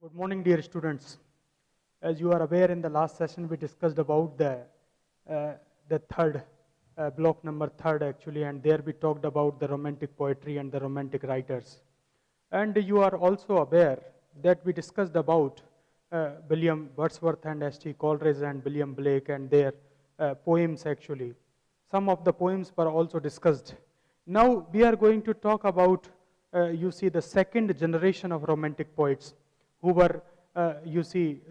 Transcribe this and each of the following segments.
Good morning, dear students. As you are aware, in the last session we discussed about the third block number third actually, and there we talked about the romantic poetry and the romantic writers. And you are also aware that we discussed about William Wordsworth and S.T. Coleridge and William Blake and their poems actually. Some of the poems were also discussed. Now we are going to talk about, the second generation of romantic poets who were,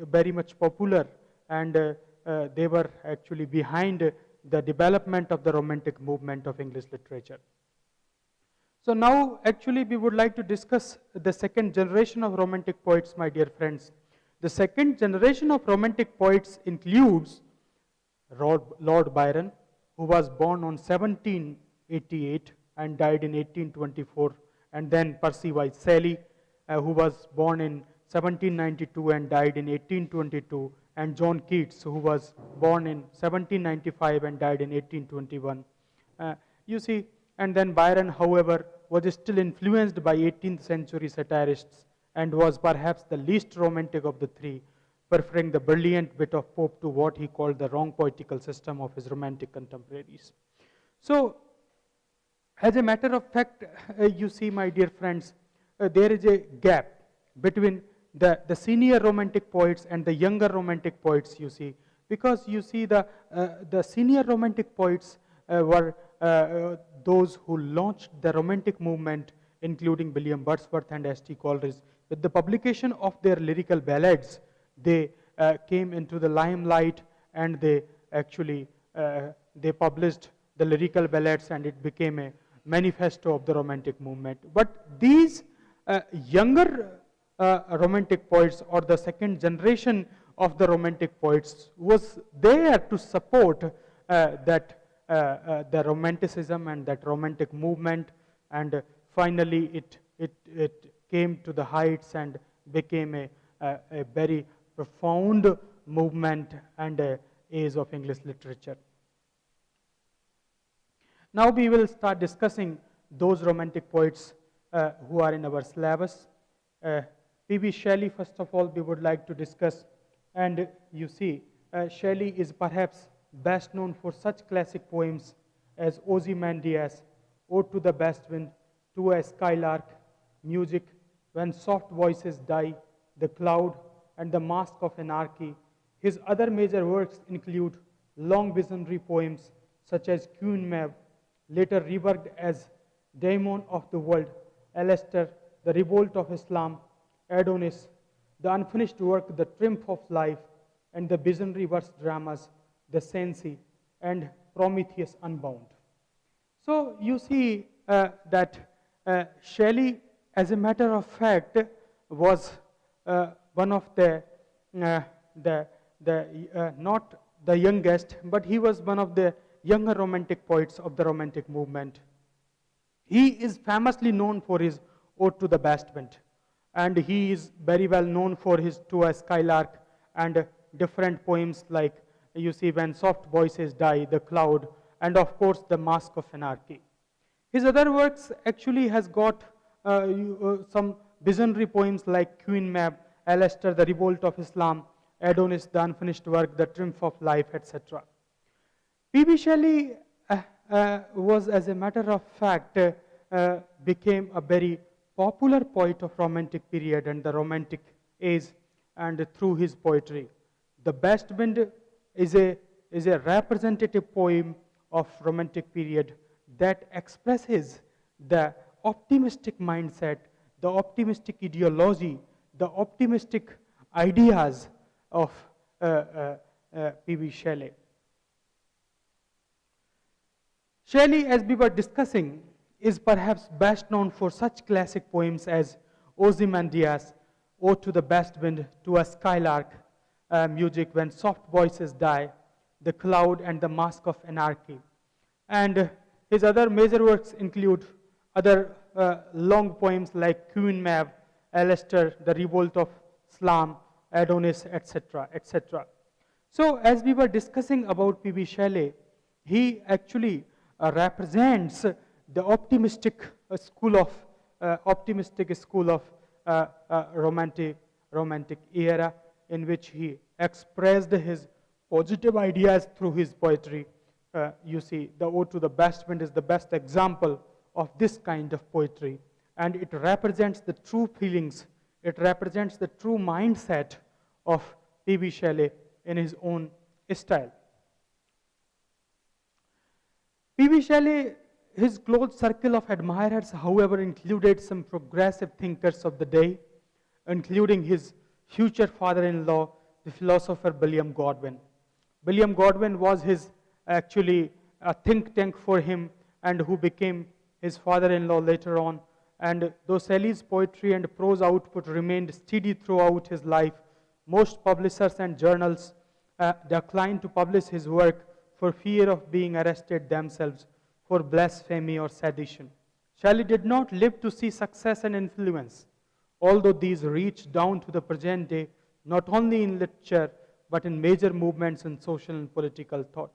very much popular, and they were actually behind the development of the romantic movement of English literature. So now actually we would like to discuss the second generation of romantic poets, my dear friends. The second generation of romantic poets includes Lord Byron, who was born on 1788 and died in 1824, and then Percy Bysshe Shelley, who was born in 1792 and died in 1822, and John Keats, who was born in 1795 and died in 1821. And then Byron, however, was still influenced by 18th century satirists and was perhaps the least romantic of the three, preferring the brilliant wit of Pope to what he called the wrong poetical system of his romantic contemporaries. So, as a matter of fact, my dear friends, there is a gap between the senior romantic poets and the younger romantic poets, because the senior romantic poets were those who launched the romantic movement, including William Wordsworth and S.T. Coleridge. With the publication of their lyrical ballads, they came into the limelight, and they actually they published the lyrical ballads, and it became a manifesto of the romantic movement. But these younger romantic poets, or the second generation of the romantic poets, was there to support the romanticism and that romantic movement, and finally it came to the heights and became a very profound movement and a age of English literature. Now we will start discussing those romantic poets who are in our syllabus. P.B. Shelley, first of all, we would like to discuss, and Shelley is perhaps best known for such classic poems as Ozymandias, Ode to the Best Wind, To a Skylark, Music, When Soft Voices Die, The Cloud, and The Mask of Anarchy. His other major works include long visionary poems such as Queen Maeve, later reworked as Daemon of the World, Alastair, The Revolt of Islam, Adonis, the unfinished work The Triumph of Life, and the visionary verse dramas The Cenci and Prometheus Unbound. So you see that Shelley, as a matter of fact, was one of not the youngest, but he was one of the younger romantic poets of the romantic movement. He is famously known for his Ode to the Best Wind, and he is very well known for his To a Skylark and different poems like When Soft Voices Die, The Cloud, and of course The Mask of Anarchy. His other works actually has got some visionary poems like Queen Maeve, Alastair, The Revolt of Islam, Adonis, The Unfinished Work, The Triumph of Life, etc. P.B. Shelley was, as a matter of fact, became a very popular poet of romantic period and the romantic age, and through his poetry. The Best Wind is a representative poem of romantic period that expresses the optimistic mindset, the optimistic ideology, the optimistic ideas of P.B. Shelley. Shelley, as we were discussing, is perhaps best known for such classic poems as Ozymandias, Ode to the Best Wind, To a Skylark, Music, When Soft Voices Die, The Cloud, and The Mask of Anarchy. And his other major works include other long poems like Queen Maeve, Alastair, The Revolt of Islam, Adonis, etc., etc. So, as we were discussing about P.B. Shelley, he actually represents the optimistic school of romantic Romantic era, in which he expressed his positive ideas through his poetry. You see, the Ode to the Best Wind is the best example of this kind of poetry, and it represents the true feelings, it represents the true mindset of P.B. Shelley in his own style. P.B. Shelley, his close circle of admirers, however, included some progressive thinkers of the day, including his future father-in-law, the philosopher William Godwin. William Godwin was his actually a think tank for him, and who became his father-in-law later on. And though Shelley's poetry and prose output remained steady throughout his life, most publishers and journals declined to publish his work for fear of being arrested themselves for blasphemy or sedition. Shelley did not live to see success and influence, although these reached down to the present day, not only in literature, but in major movements in social and political thought.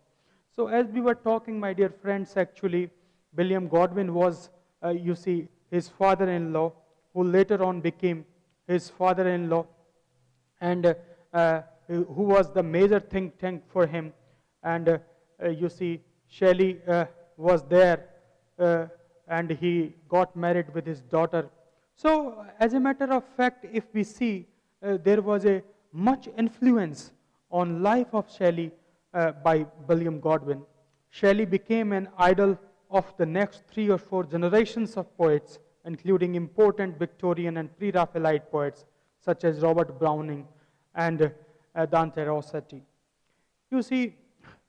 So as we were talking, my dear friends, actually, William Godwin was, you see, his father-in-law, who later on became his father-in-law, and who was the major think tank for him. And you see, Shelley was there, and he got married with his daughter. So as a matter of fact, if we see, there was a much influence on life of Shelley by William Godwin. Shelley became an idol of the next 3 or 4 generations of poets, including important Victorian and pre-Raphaelite poets such as Robert Browning and Dante Rossetti. You see,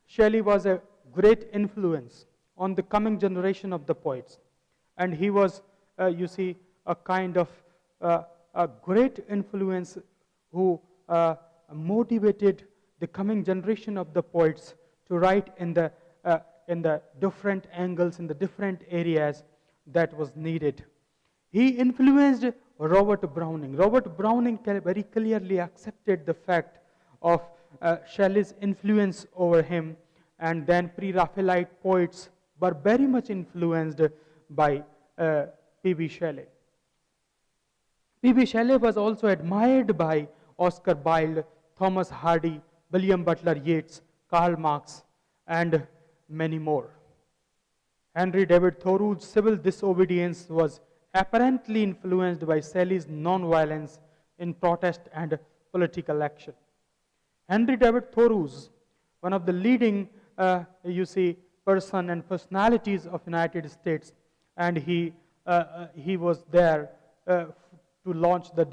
Shelley was a great influence on the coming generation of the poets, and he was, you see, a kind of a great influence who motivated the coming generation of the poets to write in the different angles, in the different areas that was needed. He influenced Robert Browning. Robert Browning very clearly accepted the fact of Shelley's influence over him, and then pre-Raphaelite poets were very much influenced by P.B. Shelley. P.B. Shelley was also admired by Oscar Wilde, Thomas Hardy, William Butler Yeats, Karl Marx, and many more. Henry David Thoreau's civil disobedience was apparently influenced by Shelley's non-violence in protest and political action. Henry David Thoreau's, one of the leading, you see, person and personalities of United States, and he was there to launch the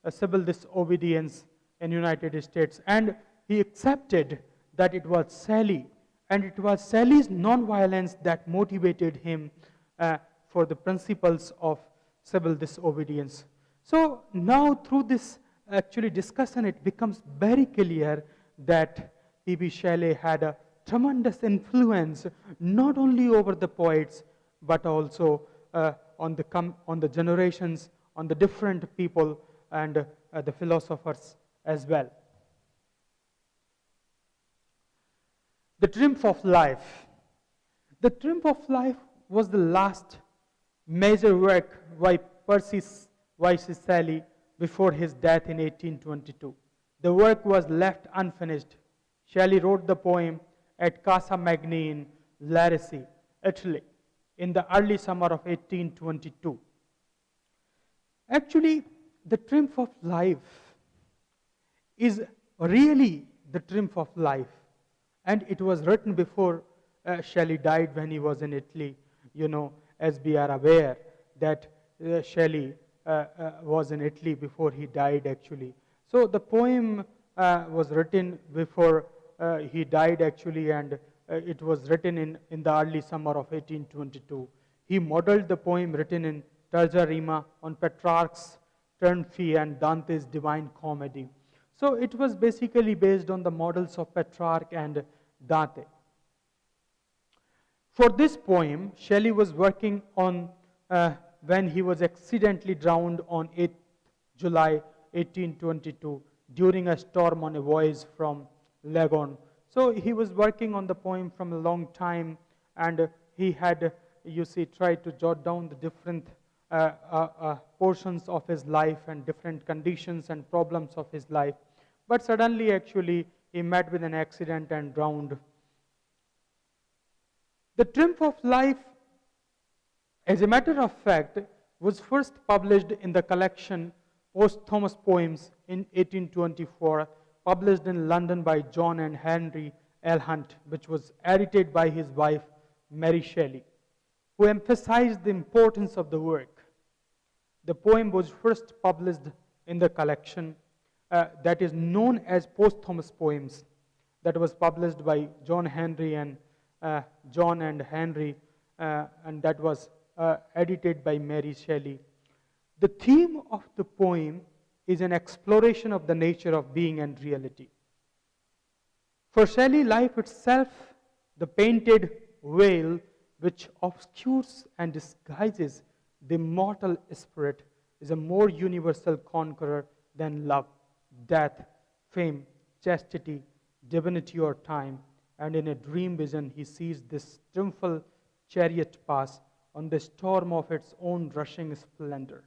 civil disobedience in United States, and he accepted that it was Shelley, and it was Shelley's non-violence that motivated him for the principles of civil disobedience. So now through this actually discussion, it becomes very clear that P.B. Shelley had a tremendous influence not only over the poets, but also on the generations, on the different people, and the philosophers as well. The Triumph of Life. The Triumph of Life was the last major work by Percy Bysshe Shelley before his death in 1822. The work was left unfinished. Shelley wrote the poem at Casa Magni in Larissy, Italy, in the early summer of 1822. Actually, the Triumph of Life is really the Triumph of Life, and it was written before Shelley died when he was in Italy. You know, as we are aware that Shelley was in Italy before he died actually. So the poem was written before he died actually, and it was written in the early summer of 1822. He modeled the poem written in Terza Rima on Petrarch's Turn-Fee and Dante's Divine Comedy. So it was basically based on the models of Petrarch and Dante. For this poem, Shelley was working on when he was accidentally drowned on 8th July 1822 during a storm on a voyage from Leghorn. So he was working on the poem from a long time, and he had, you see, tried to jot down the different portions of his life and different conditions and problems of his life. But suddenly, actually, he met with an accident and drowned. The Triumph of Life, as a matter of fact, was first published in the collection Posthumous Poems in 1824, published in London by John and Henry L. Hunt, which was edited by his wife Mary Shelley, who emphasized the importance of the work. The poem was first published in the collection that is known as Posthumous Poems, that was published by John and Henry, and that was edited by Mary Shelley. The theme of the poem is an exploration of the nature of being and reality. For Shelley, life itself, the painted veil which obscures and disguises the mortal spirit, is a more universal conqueror than love, death, fame, chastity, divinity, or time. And in a dream vision, he sees this triumphal chariot pass on the storm of its own rushing splendor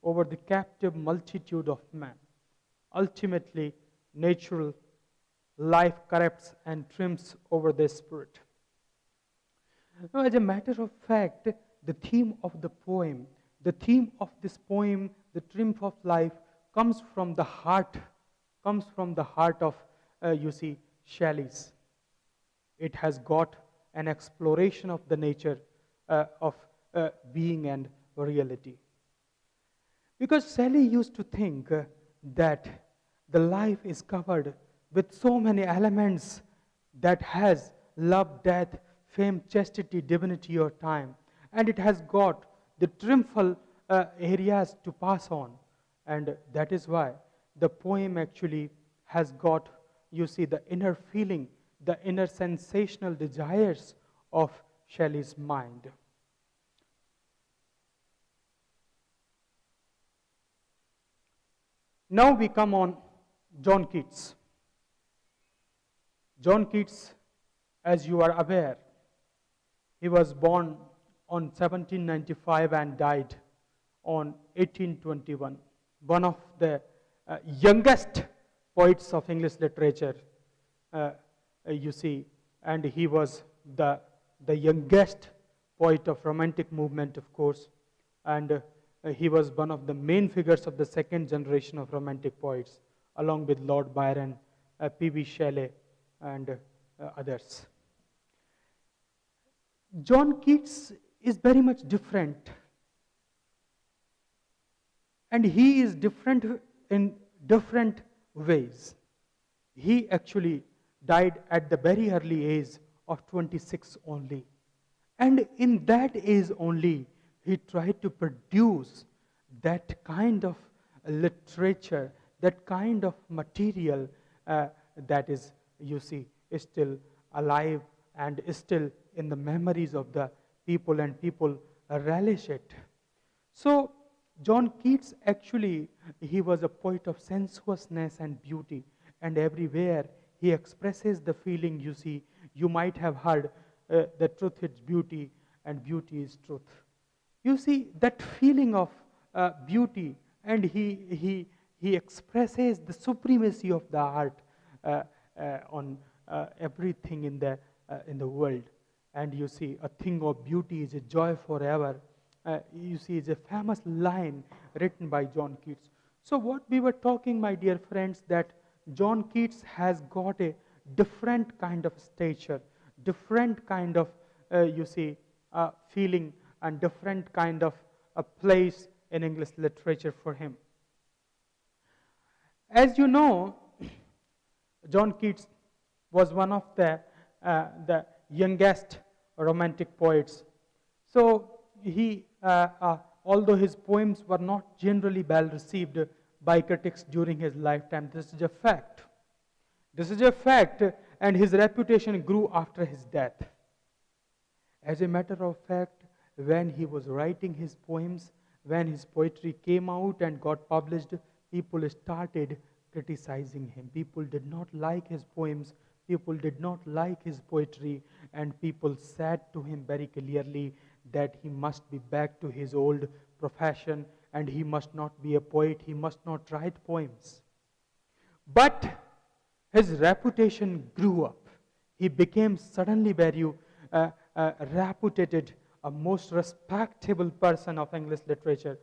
over the captive multitude of men. Ultimately, natural life corrupts and triumphs over the spirit. Now, as a matter of fact, the theme of the poem, the theme of this poem, the Triumph of Life, comes from the heart of, Shelley's. It has got an exploration of the nature of being and reality. Because Shelley used to think that the life is covered with so many elements that has love, death, fame, chastity, divinity, or time. And it has got the triumphal areas to pass on. And that is why the poem actually has got, the inner feeling, the inner sensational desires of Shelley's mind. Now we come on John Keats. John Keats, as you are aware, he was born on 1795 and died on 1821. One of the youngest poets of English literature, and he was the youngest poet of Romantic movement, of course, and he was one of the main figures of the second generation of Romantic poets, along with Lord Byron, P.B. Shelley, and others. John Keats is very much different, and he is different in different ways. He actually died at the very early age of 26 only, and in that age only, he tried to produce that kind of literature, that kind of material that is, is still alive and is still in the memories of the people, and people relish it. So, John Keats actually, he was a poet of sensuousness and beauty, and everywhere he expresses the feeling, you might have heard, the truth is beauty and beauty is truth. You see, that feeling of beauty, and he expresses the supremacy of the art on everything in the world. And a thing of beauty is a joy forever. It's a famous line written by John Keats. So what we were talking, my dear friends, that John Keats has got a different kind of stature, different kind of, feeling, and different kind of a place in English literature for him. As you know, John Keats was one of the youngest Romantic poets. So he, although his poems were not generally well received by critics during his lifetime, this is a fact. This is a fact, and his reputation grew after his death. As a matter of fact, when he was writing his poems, when his poetry came out and got published, people started criticizing him. People did not like his poems, people did not like his poetry, and people said to him very clearly that he must be back to his old profession, and he must not be a poet, he must not write poems. But his reputation grew up. He became suddenly very reputed, a most respectable person of English literature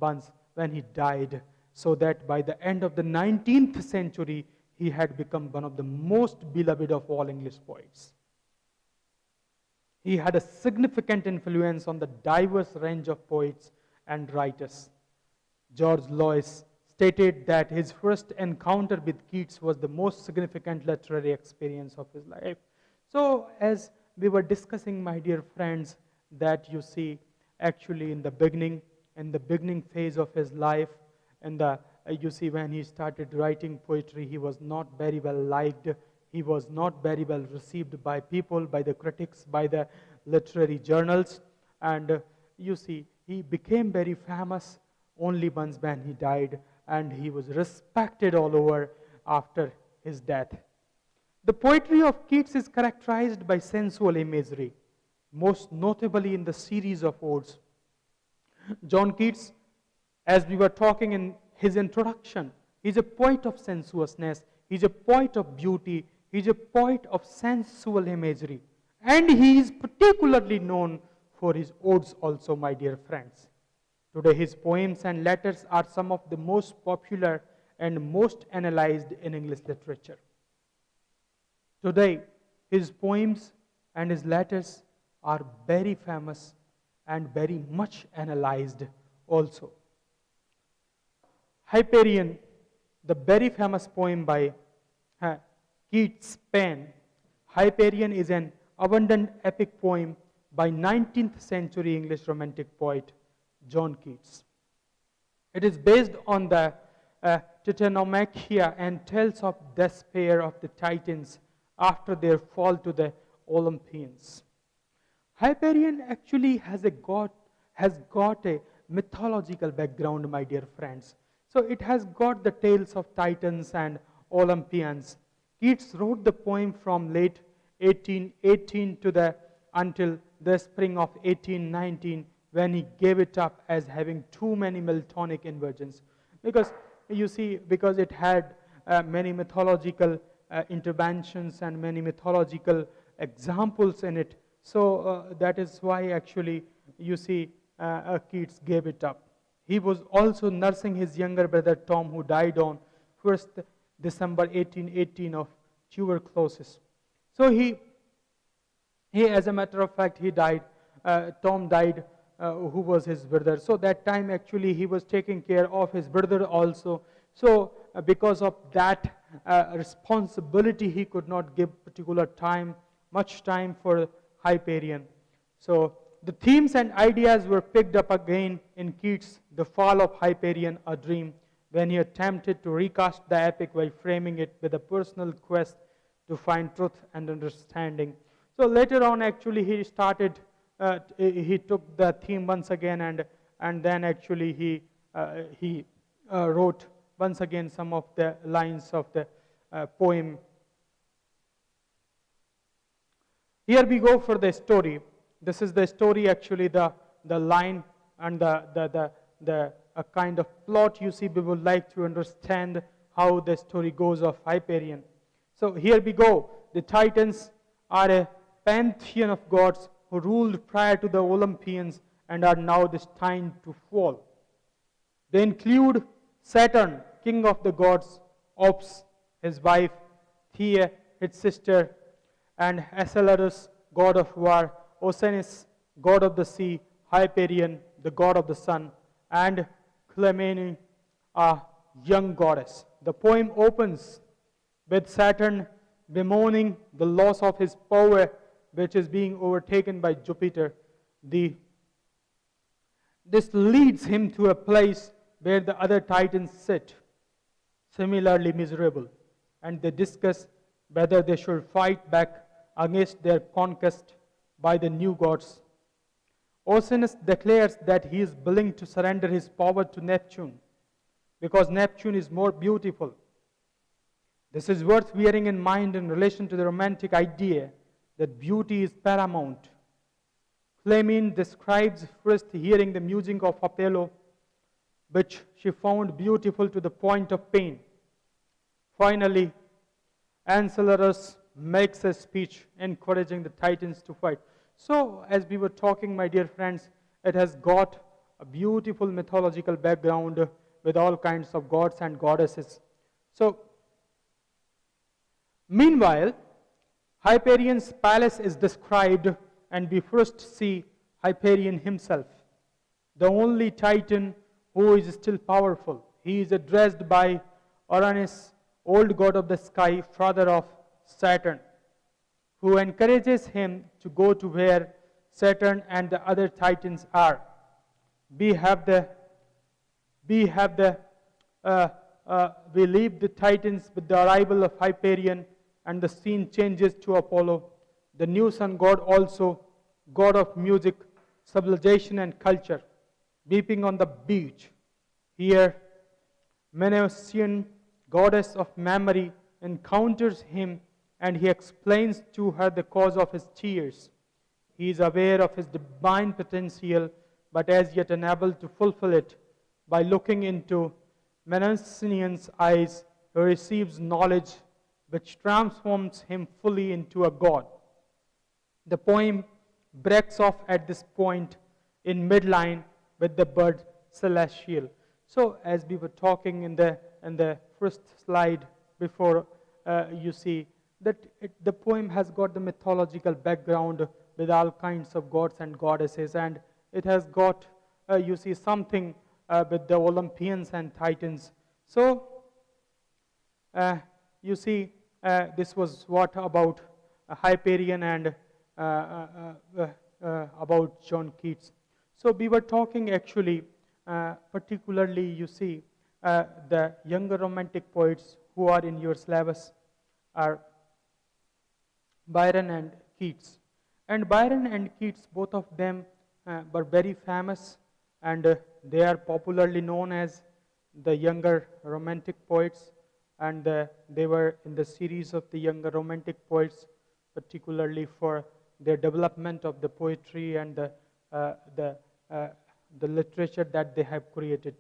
once when he died, so that by the end of the 19th century, he had become one of the most beloved of all English poets. He had a significant influence on the diverse range of poets and writers. George Lois stated that his first encounter with Keats was the most significant literary experience of his life. So, as we were discussing, my dear friends, that you see actually in the beginning phase of his life, and you see when he started writing poetry, he was not very well liked. He was not very well received by people, by the critics, by the literary journals. And you see, he became very famous only once when he died, and he was respected all over after his death. The poetry of Keats is characterized by sensual imagery, most notably in the series of odes. John Keats, as we were talking in his introduction, is a poet of sensuousness, he's a poet of beauty, he's a poet of sensual imagery. And he is particularly known for his odes also, my dear friends. Today his poems and letters are some of the most popular and most analyzed in English literature. Today his poems and his letters are very famous and very much analyzed also. Hyperion, the very famous poem by Keats' pen. Hyperion is an abundant epic poem by 19th century English romantic poet John Keats. It is based on the Titanomachia and tells of despair of the Titans after their fall to the Olympians. Hyperion actually has got a mythological background, my dear friends. So it has got the tales of Titans and Olympians. Keats wrote the poem from late 1818 until the spring of 1819, when he gave it up as having too many Miltonic inversions. Because you see, because it had many mythological interventions and many mythological examples in it. So that is why actually you see Keats gave it up. He was also nursing his younger brother Tom, who died on 1st December 1818 of tuberculosis. So he as a matter of fact, he died. Tom died, who was his brother. So that time actually he was taking care of his brother also. So because of that responsibility, he could not give much time for Hyperion. So the themes and ideas were picked up again in Keats' The Fall of Hyperion, a Dream, when he attempted to recast the epic while framing it with a personal quest to find truth and understanding. So later on, actually, he started, he took the theme once again, and then actually he wrote once again some of the lines of the poem. Here we go for the story. This is the story, actually, the line and the kind of plot you see. We would like to understand how the story goes of Hyperion. So here we go. The Titans are a pantheon of gods who ruled prior to the Olympians and are now destined to fall. They include Saturn, king of the gods, Ops, his wife, Thea, his sister, and Enceladus, god of war, Oceanus, god of the sea, Hyperion, the god of the sun, and Clymene, a young goddess. The poem opens with Saturn bemoaning the loss of his power, which is being overtaken by Jupiter. This leads him to a place where the other Titans sit, similarly miserable, and they discuss whether they should fight back against their conquest by the new gods. Oceanus declares that he is willing to surrender his power to Neptune because Neptune is more beautiful. This is worth bearing in mind in relation to the romantic idea that beauty is paramount. Flamine describes first hearing the music of Apollo, which she found beautiful to the point of pain. Finally, Enceladus makes a speech encouraging the Titans to fight. So, as we were talking, my dear friends, it has got a beautiful mythological background with all kinds of gods and goddesses. So, meanwhile, Hyperion's palace is described, and we first see Hyperion himself, the only Titan who is still powerful. He is addressed by Uranus, old god of the sky, father of Saturn, who encourages him to go to where Saturn and the other Titans are. We leave the Titans with the arrival of Hyperion, and the scene changes to Apollo, the new sun god, also god of music, civilization and culture, weeping on the beach. Here, Mnemosyne, goddess of memory, encounters him, and he explains to her the cause of his tears. He is aware of his divine potential, but as yet unable to fulfill it. By looking into Mnemosyne's eyes, he receives knowledge which transforms him fully into a god. The poem breaks off at this point in midline with the bird celestial. So, as we were talking in the first slide before, you see that the poem has got the mythological background with all kinds of gods and goddesses, and it has got, you see, something with the Olympians and Titans. So, you see, this was what about Hyperion and about John Keats. So we were talking actually, particularly, you see, the younger romantic poets who are in your syllabus are Byron and Keats. And Byron and Keats, both of them were very famous, and they are popularly known as the younger romantic poets, and they were in the series of the younger romantic poets, particularly for their development of the poetry and the literature that they have created.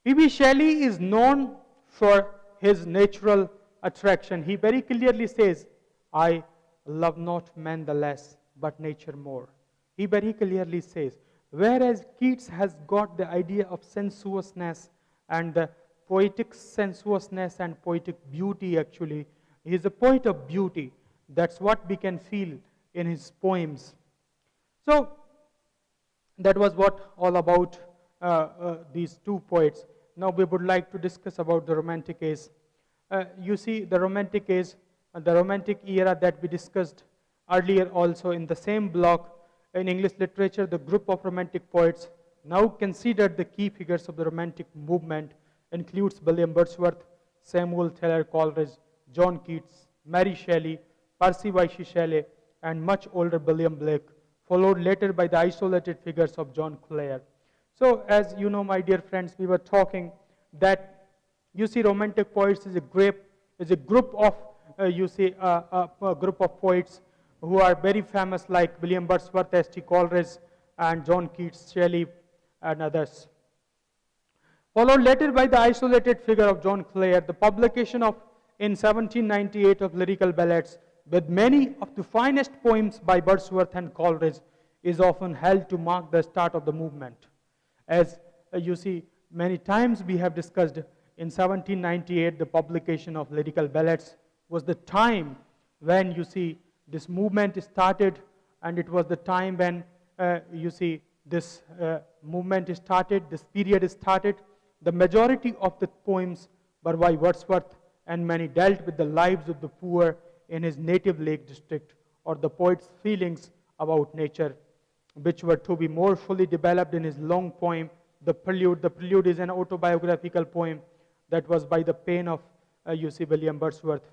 P.B. Shelley is known for his natural attraction. He very clearly says, I love not man the less, but nature more. He very clearly says. Whereas Keats has got the idea of sensuousness and the poetic sensuousness and poetic beauty actually. He is a poet of beauty. That's what we can feel in his poems. So, that was what all about these two poets. Now we would like to discuss about the Romantic age. You see, the Romantic age, the Romantic era that we discussed earlier also in the same block in English literature, the group of Romantic poets now considered the key figures of the Romantic movement includes William Wordsworth, Samuel Taylor Coleridge, John Keats, Mary Shelley, Percy Bysshe Shelley, and much older William Blake, followed later by the isolated figures of John Clare. So, as you know, my dear friends, we were talking that you see Romantic poets is a group of a group of poets who are very famous, like William Wordsworth, S.T. Coleridge, and John Keats, Shelley, and others. Followed later by the isolated figure of John Clare, the publication of in 1798 of lyrical ballads with many of the finest poems by Wordsworth and Coleridge is often held to mark the start of the movement. As you see, many times we have discussed, in 1798 the publication of lyrical ballads was the time when you see this movement started, and it was the time when you see this movement started, this period started. The majority of the poems were by Wordsworth, and many dealt with the lives of the poor in his native Lake District, or the poet's feelings about nature, which were to be more fully developed in his long poem, The Prelude. The Prelude is an autobiographical poem that was by the pen of, William Wordsworth,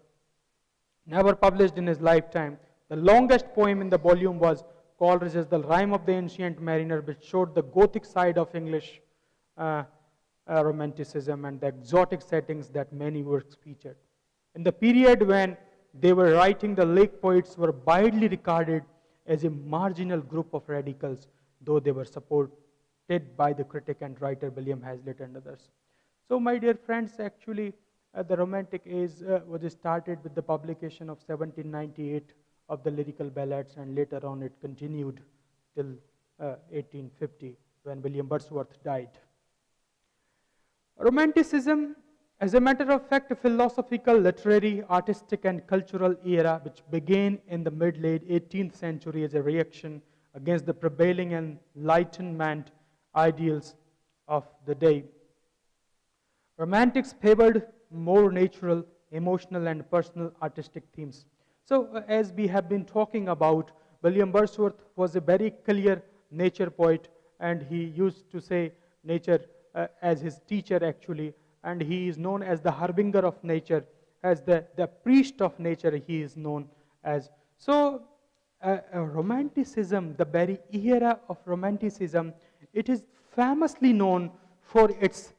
never published in his lifetime. The longest poem in the volume was Coleridge's The Rime of the Ancient Mariner, which showed the Gothic side of English Romanticism and the exotic settings that many works featured. In the period when they were writing, the lake poets were widely regarded as a marginal group of radicals, though they were supported by the critic and writer William Hazlitt and others. So my dear friends, actually the Romantic Age was started with the publication of 1798 of the Lyrical Ballads, and later on it continued till 1850 when William Wordsworth died. Romanticism, as a matter of fact, a philosophical, literary, artistic and cultural era which began in the mid-late 18th century as a reaction against the prevailing Enlightenment ideals of the day. Romantics favored more natural, emotional and personal artistic themes. So as we have been talking about, William Wordsworth was a very clear nature poet, and he used to say nature as his teacher actually, and he is known as the harbinger of nature, as the priest of nature he is known as. So Romanticism, the very era of Romanticism, it is famously known for its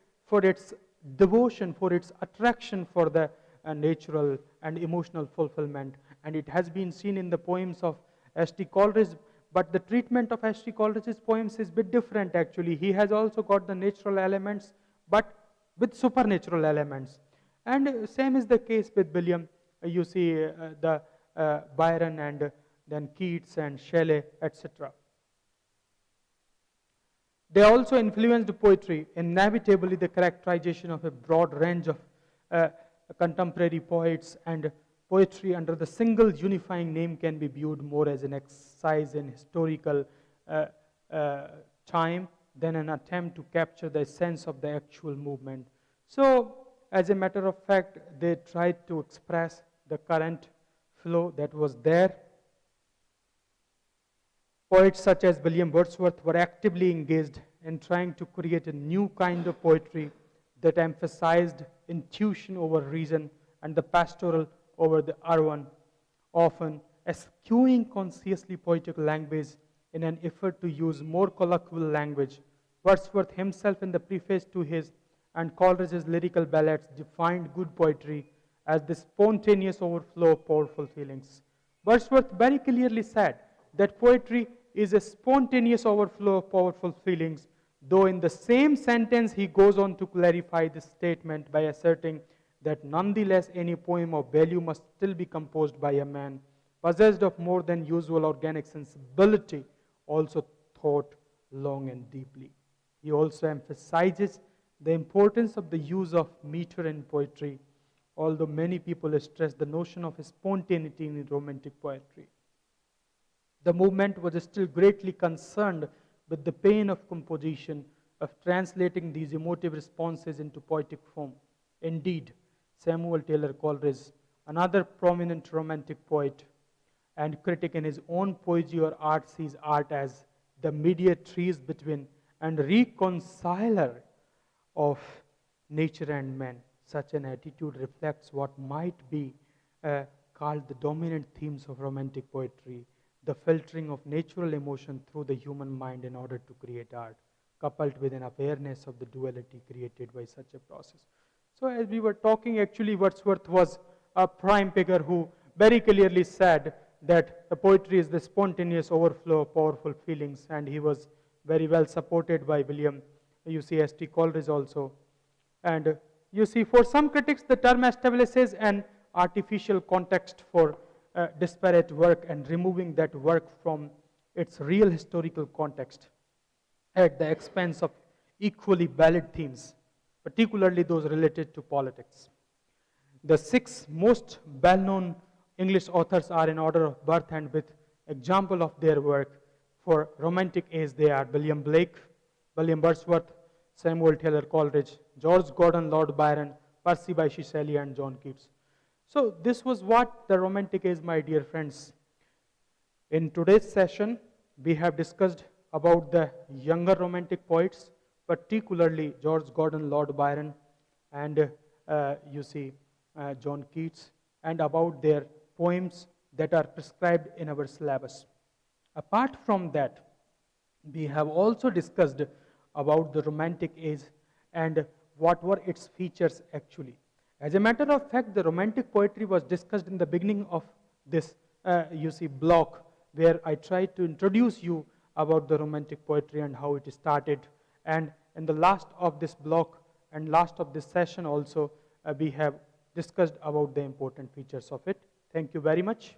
devotion, for its attraction for the natural and emotional fulfillment. And it has been seen in the poems of S.T. Coleridge, but the treatment of S.T. Coleridge's poems is a bit different actually. He has also got the natural elements, but with supernatural elements. And same is the case with William. You see the Byron and then Keats and Shelley, etc. They also influenced poetry, inevitably the characterization of a broad range of contemporary poets, and poetry under the single unifying name can be viewed more as an exercise in historical time than an attempt to capture the essence of the actual movement. So, as a matter of fact, they tried to express the current flow that was there. Poets such as William Wordsworth were actively engaged in trying to create a new kind of poetry that emphasized intuition over reason and the pastoral over the urban, often eschewing consciously poetic language in an effort to use more colloquial language. Wordsworth himself, in the preface to his and Coleridge's Lyrical Ballads, defined good poetry as the spontaneous overflow of powerful feelings. Wordsworth very clearly said that poetry is a spontaneous overflow of powerful feelings, though in the same sentence he goes on to clarify this statement by asserting that nonetheless any poem of value must still be composed by a man possessed of more than usual organic sensibility, also thought long and deeply. He also emphasizes the importance of the use of meter in poetry, although many people stress the notion of spontaneity in romantic poetry. The movement was still greatly concerned with the pain of composition, of translating these emotive responses into poetic form. Indeed, Samuel Taylor Coleridge, another prominent romantic poet and critic in his own poetry or art, sees art as the mediatrix between and reconciler of nature and man. Such an attitude reflects what might be called the dominant themes of romantic poetry, the filtering of natural emotion through the human mind in order to create art, coupled with an awareness of the duality created by such a process. So as we were talking, actually Wordsworth was a prime figure who very clearly said that the poetry is the spontaneous overflow of powerful feelings, and he was very well supported by William, you see S.T. Coleridge also. And you see, for some critics, the term establishes an artificial context for disparate work and removing that work from its real historical context at the expense of equally valid themes, particularly those related to politics. The 6 most well-known English authors are in order of birth and with example of their work for romantic age. They are William Blake, William Wordsworth, Samuel Taylor Coleridge, George Gordon, Lord Byron, Percy Bysshe Shelley, and John Keats. So this was what the romantic is, my dear friends. In today's session, we have discussed about the younger romantic poets, particularly George Gordon, Lord Byron, and you see John Keats, and about their poems that are prescribed in our syllabus. Apart from that, we have also discussed about the romantic age and what were its features actually. As a matter of fact, the romantic poetry was discussed in the beginning of this, you see, block, where I tried to introduce you about the Romantic poetry and how it started. And in the last of this block and last of this session also, we have discussed about the important features of it. Thank you very much.